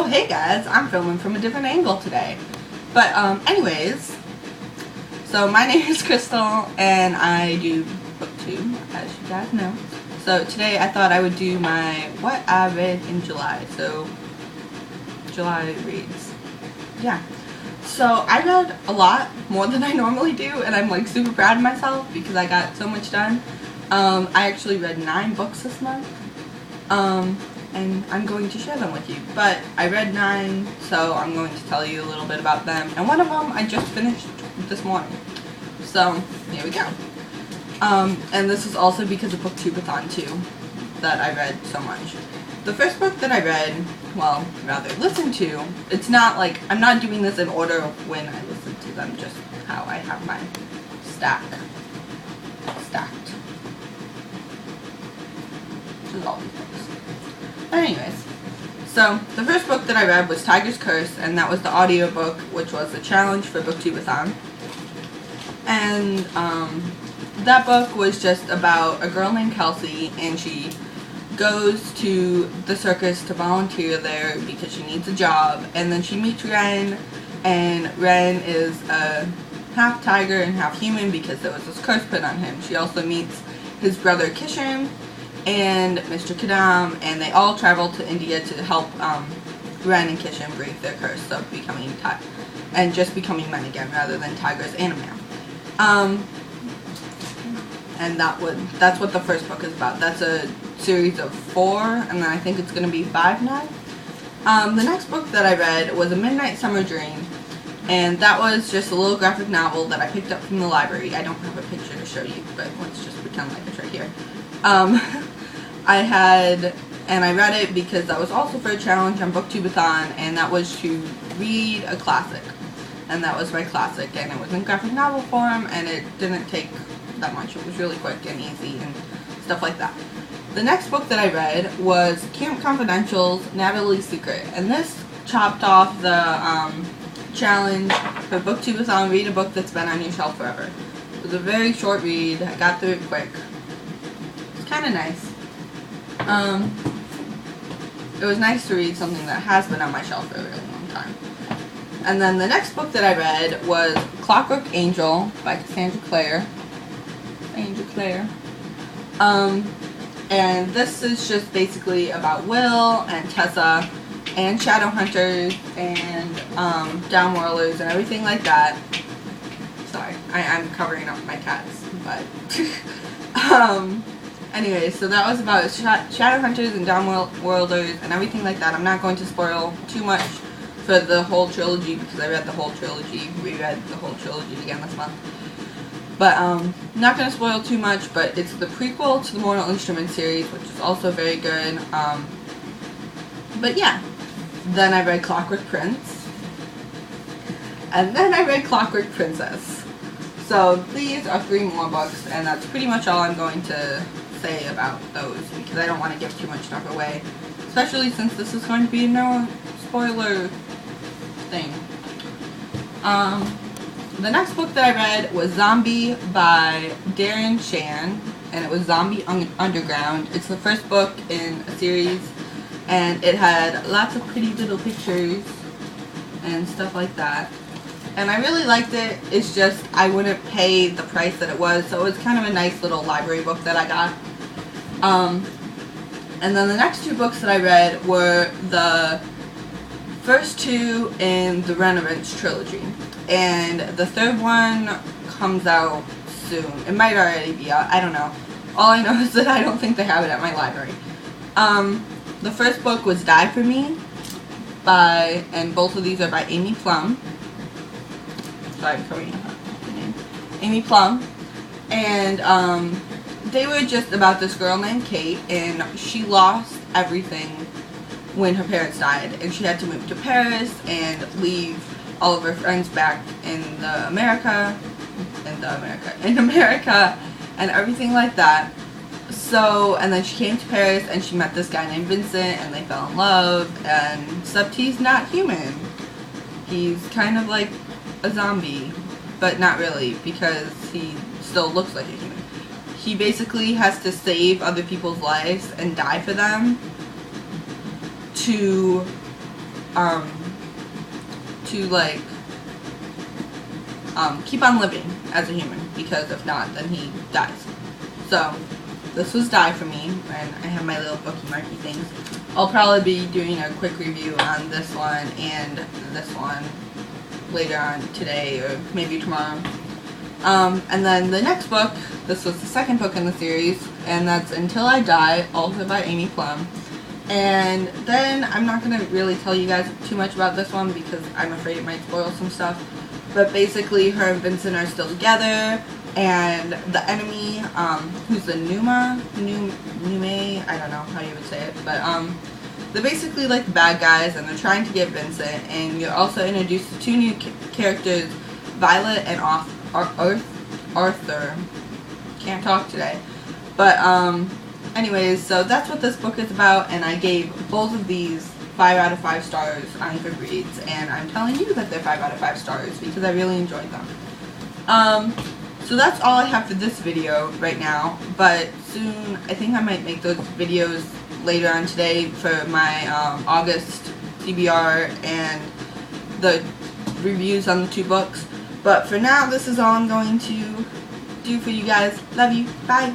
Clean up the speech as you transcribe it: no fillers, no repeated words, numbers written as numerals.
Oh hey guys, I'm filming from a different angle today. But anyways, so my name is Crystal and I do booktube, as you guys know. So today I thought I would do my what I read in July. So July reads. Yeah. So I read a lot more than I normally do, and I'm like super proud of myself because I got so much done. I actually read 9 books this month. And I'm going to share them with you. But I read 9, so I'm going to tell you a little bit about them. And one of them I just finished this morning. So, here we go. And this is also because of Booktubeathon 2 that I read so much. The first book that I read, well, rather listened to, it's not like, I'm not doing this in order of when I listen to them, just how I have my stacked. This is all these books. But anyways, so the first book that I read was Tiger's Curse, and that was the audiobook, which was a challenge for Booktubeathon. And that book was just about a girl named Kelsey, and she goes to the circus to volunteer there because she needs a job, and then she meets Ren, and Ren is a half tiger and half human because there was this curse put on him. She also meets his brother Kishan and Mr. Kadam, and they all travel to India to help Ren and Kishan break their curse of becoming just becoming men again rather than tigers and a man. And that's what the first book is about. That's a series of 4, and then I think it's going to be 5 now. The next book that I read was A Midnight Summer Dream, and that was just a little graphic novel that I picked up from the library. I don't have a picture to show you, but let's just pretend like it's right here. I read it because that was also for a challenge on Booktubeathon, and that was to read a classic. And that was my classic, and it was in graphic novel form, and it didn't take that much. It was really quick and easy and stuff like that. The next book that I read was Camp Confidential's Natalie's Secret, and this chopped off the challenge for Booktubeathon, read a book that's been on your shelf forever. It was a very short read. I got through it quick. It's kind of nice. It was nice to read something that has been on my shelf for a really long time. And then the next book that I read was Clockwork Angel by Cassandra Clare. And this is just basically about Will and Tessa and Shadowhunters and Downworlders and everything like that. Sorry, I'm covering up my cats, but anyway, so that was about Shadowhunters and Downworlders and everything like that. I'm not going to spoil too much for the whole trilogy because I read the whole trilogy, reread the whole trilogy again this month. But not going to spoil too much, but it's the prequel to the Mortal Instruments series, which is also very good. But yeah, then I read Clockwork Prince, and then I read Clockwork Princess. So these are 3 more books, and that's pretty much all I'm going to say about those because I don't want to give too much stuff away, especially since this is going to be a no spoiler thing. The next book that I read was Zombie by Darren Shan, and it was Zombie Underground. It's the first book in a series, and it had lots of pretty little pictures and stuff like that. And I really liked it. It's just I wouldn't pay the price that it was, so it was kind of a nice little library book that I got. And then the next 2 books that I read were the first 2 in the Renaissance trilogy. And the 3rd one comes out soon. It might already be out. I don't know. All I know is that I don't think they have it at my library. The first book was Die For Me and both of these are by Amy Plum. Sorry, I'm covering up the name. Amy Plum. And they were just about this girl named Kate, and she lost everything when her parents died, and she had to move to Paris and leave all of her friends back in America and everything like that. So, and then she came to Paris and she met this guy named Vincent and they fell in love, and except he's not human. He's kind of like a zombie, but not really because he still looks like a human. He basically has to save other people's lives and die for them to like keep on living as a human, because if not, then he dies. So this was Die for me, and I have my little bookie marky things. I'll probably be doing a quick review on this one and this one later on today or maybe tomorrow. And then the next book, this was the second book in the series, and that's Until I Die, also by Amy Plum. And then I'm not going to really tell you guys too much about this one because I'm afraid it might spoil some stuff. But basically, her and Vincent are still together, and the enemy, who's the Nume, I don't know how you would say it, but they're basically like the bad guys, and they're trying to get Vincent. And you're also introduced to two new characters, Violet and Arthur. Can't talk today. But anyways, so that's what this book is about, and I gave both of these 5 out of 5 stars on Goodreads, and I'm telling you that they're 5 out of 5 stars because I really enjoyed them. So that's all I have for this video right now, but soon I think I might make those videos later on today for my August TBR and the reviews on the 2 books. But for now, this is all I'm going to do for you guys. Love you. Bye.